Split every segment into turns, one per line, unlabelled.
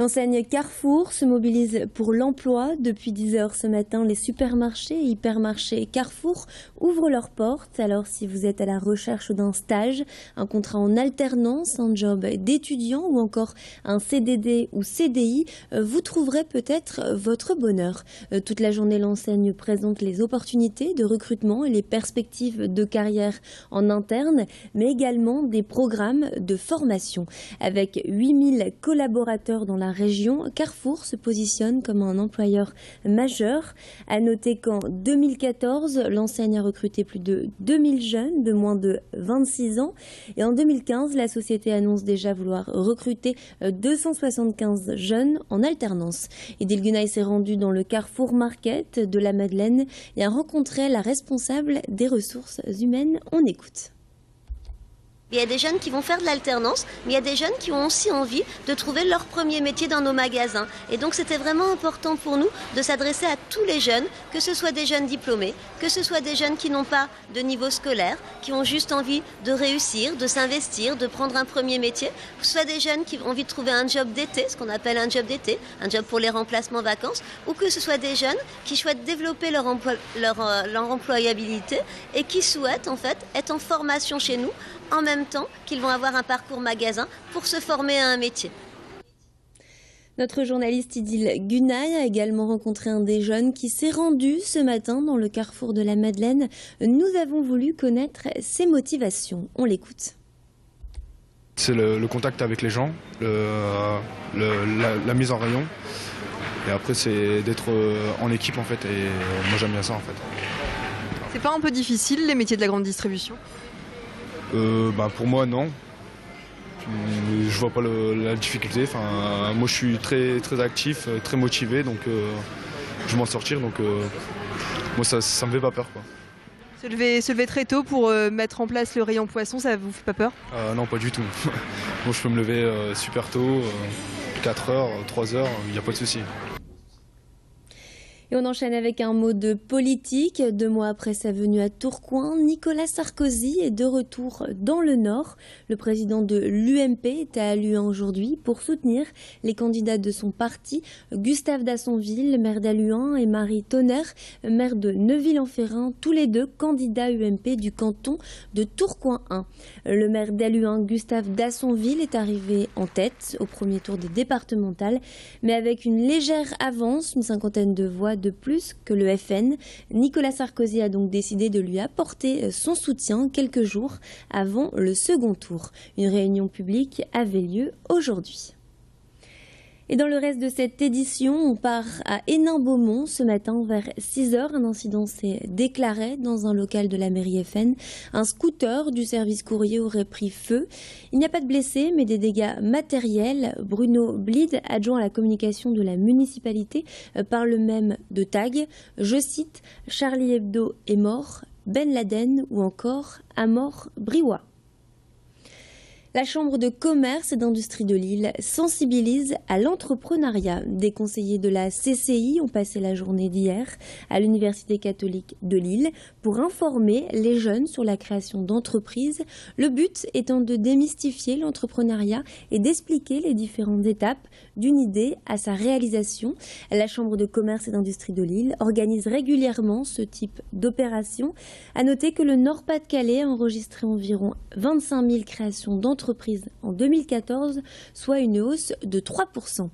L'enseigne Carrefour se mobilise pour l'emploi. Depuis 10 heures ce matin, les supermarchés et hypermarchés Carrefour ouvrent leurs portes. Alors si vous êtes à la recherche d'un stage, un contrat en alternance, un job d'étudiant ou encore un CDD ou CDI, vous trouverez peut-être votre bonheur. Toute la journée, l'enseigne présente les opportunités de recrutement et les perspectives de carrière en interne, mais également des programmes de formation. Avec 8000 collaborateurs dans la région, Carrefour se positionne comme un employeur majeur. À noter qu'en 2014, l'enseigne a recruté plus de 2000 jeunes de moins de 26 ans. Et en 2015, la société annonce déjà vouloir recruter 275 jeunes en alternance. Idil Gunaï s'est rendu dans le Carrefour Market de la Madeleine et a rencontré la responsable des ressources humaines. On écoute.
Il y a des jeunes qui vont faire de l'alternance, mais il y a des jeunes qui ont aussi envie de trouver leur premier métier dans nos magasins. Et donc c'était vraiment important pour nous de s'adresser à tous les jeunes, que ce soit des jeunes diplômés, que ce soit des jeunes qui n'ont pas de niveau scolaire, qui ont juste envie de réussir, de s'investir, de prendre un premier métier, que ce soit des jeunes qui ont envie de trouver un job d'été, ce qu'on appelle un job d'été, un job pour les remplacements vacances, ou que ce soit des jeunes qui souhaitent développer leur employabilité et qui souhaitent en fait être en formation chez nous, en même temps qu'ils vont avoir un parcours magasin pour se former à un métier.
Notre journaliste Idil Gunaï a également rencontré un des jeunes qui s'est rendu ce matin dans le Carrefour de la Madeleine. Nous avons voulu connaître ses motivations. On l'écoute.
C'est le contact avec les gens, la mise en rayon. Et après, c'est d'être en équipe en fait. Et moi, j'aime bien ça en fait.
C'est pas un peu difficile les métiers de la grande distribution ?
Pour moi, non. Je vois pas la difficulté. Enfin, moi, je suis très, très actif, très motivé, donc je vais m'en sortir. Donc, moi, ça me fait pas peur, quoi.
Se lever très tôt pour mettre en place le rayon poisson, ça vous fait pas peur ?
Non, pas du tout. Moi, je peux me lever super tôt, 4 heures, 3 heures, il n'y a pas de souci.
Et on enchaîne avec un mot de politique. 2 mois après sa venue à Tourcoing, Nicolas Sarkozy est de retour dans le Nord. Le président de l'UMP est à Halluin aujourd'hui pour soutenir les candidats de son parti, Gustave Dassonville, maire d'Halluin, et Marie Tonner, maire de Neuville-en-Ferrain, tous les deux candidats UMP du canton de Tourcoing 1. Le maire d'Halluin, Gustave Dassonville, est arrivé en tête au premier tour des départementales, mais avec une légère avance, une cinquantaine de voix de plus que le FN. Nicolas Sarkozy a donc décidé de lui apporter son soutien quelques jours avant le second tour. Une réunion publique avait lieu aujourd'hui. Et dans le reste de cette édition, on part à Hénin-Beaumont ce matin vers 6 heures. Un incident s'est déclaré dans un local de la mairie FN. Un scooter du service courrier aurait pris feu. Il n'y a pas de blessés, mais des dégâts matériels. Bruno Blid, adjoint à la communication de la municipalité, parle même de tag. Je cite, Charlie Hebdo est mort, Ben Laden ou encore Amor Briwa. La Chambre de commerce et d'industrie de Lille sensibilise à l'entrepreneuriat. Des conseillers de la CCI ont passé la journée d'hier à l'Université catholique de Lille pour informer les jeunes sur la création d'entreprises. Le but étant de démystifier l'entrepreneuriat et d'expliquer les différentes étapes d'une idée à sa réalisation. La Chambre de commerce et d'industrie de Lille organise régulièrement ce type d'opération. À noter que le Nord-Pas-de-Calais a enregistré environ 25 000 créations d'entreprises en 2014, soit une hausse de 3%.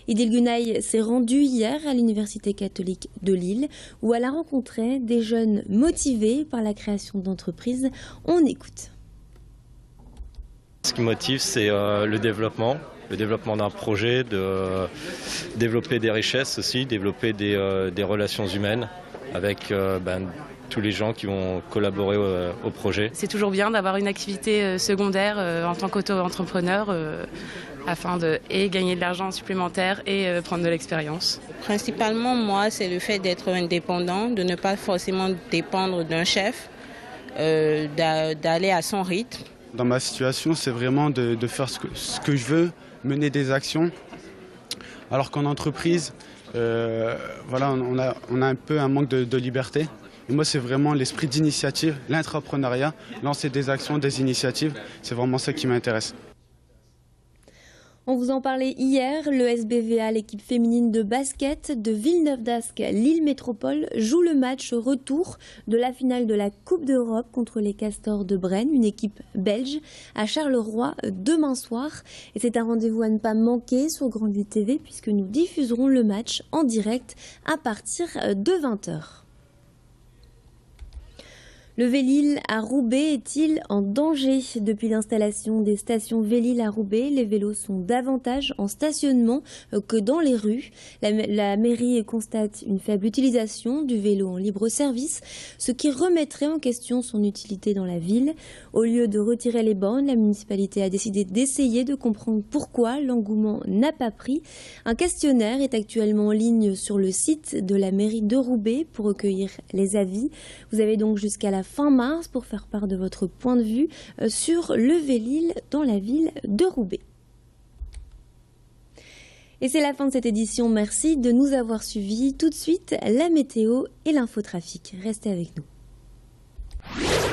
Idil Gunaï s'est rendu hier à l'Université catholique de Lille où elle a rencontré des jeunes motivés par la création d'entreprises. On écoute.
Ce qui motive, c'est le développement d'un projet, de développer des richesses aussi, développer des relations humaines avec tous les gens qui vont collaborer au projet.
C'est toujours bien d'avoir une activité secondaire en tant qu'auto-entrepreneur afin de gagner de l'argent supplémentaire et prendre de l'expérience.
Principalement, moi, c'est le fait d'être indépendant, de ne pas forcément dépendre d'un chef, d'aller à son rythme.
Dans ma situation, c'est vraiment de faire ce que je veux, mener des actions. Alors qu'en entreprise, on a un peu un manque de liberté. Et moi, c'est vraiment l'esprit d'initiative, l'intrapreneuriat, lancer des actions, des initiatives. C'est vraiment ça qui m'intéresse.
On vous en parlait hier, le SBVA, l'équipe féminine de basket de Villeneuve-d'Ascq, Lille Métropole, joue le match retour de la finale de la Coupe d'Europe contre les Castors de Braine, une équipe belge, à Charleroi demain soir. Et c'est un rendez-vous à ne pas manquer sur Grand 8 TV puisque nous diffuserons le match en direct à partir de 20h. Le Vélil à Roubaix est-il en danger? Depuis l'installation des stations Vélil à Roubaix, les vélos sont davantage en stationnement que dans les rues. La mairie constate une faible utilisation du vélo en libre service, ce qui remettrait en question son utilité dans la ville. Au lieu de retirer les bornes, la municipalité a décidé d'essayer de comprendre pourquoi l'engouement n'a pas pris. Un questionnaire est actuellement en ligne sur le site de la mairie de Roubaix pour recueillir les avis. Vous avez donc jusqu'à la fin mars pour faire part de votre point de vue sur le Vélil dans la ville de Roubaix. Et c'est la fin de cette édition. Merci de nous avoir suivis. Tout de suite, la météo et l'infotrafic. Restez avec nous.